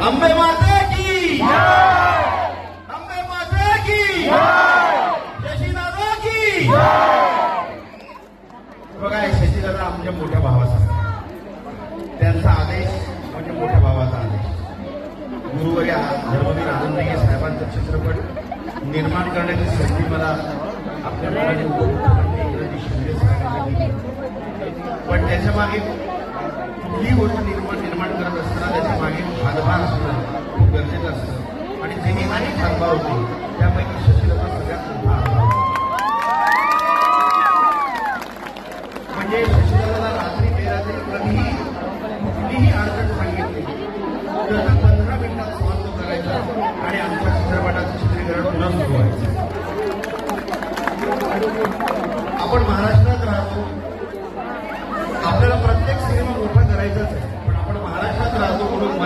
अंबे माता की अंबे माता की शशीदादा की बघा शशीदादा आमच्या मोठ्या भावाचा त्यांचा आदेश म्हणजे मोठ्या भावाचा आदेश गुरुवर्य धर्मवीर आनंदगे साहेबांचा चित्रपट निर्माण करण्याची संधी मला आपल्या इंग्रजी शिंदे साहेबांनी दिली पण त्याच्या मागे कुठलीही गोष्ट निर्माण करत असताना त्याच्या मागे हातभार असणं खूप गरजेचं असतं आणि जेही अनेक हातभार होते त्यापैकी शशीदादा सगळ्यात मोठा हातभार म्हणजे शशीदादाला रात्री बेरात्री कधीही कुठलीही अडचण सांगितली तर 15 मिनिटात सॉल्व्ह करायचा आणि आमच्या चित्रपटाचं चित्रीकरण पुन्हा सुरू व्हायचं. आपण महाराष्ट्रात राहतो आपल्याला प्रत्येक सिनेमा मोठा करायचाच आहे पण आपण महाराष्ट्रात राहतो म्हणून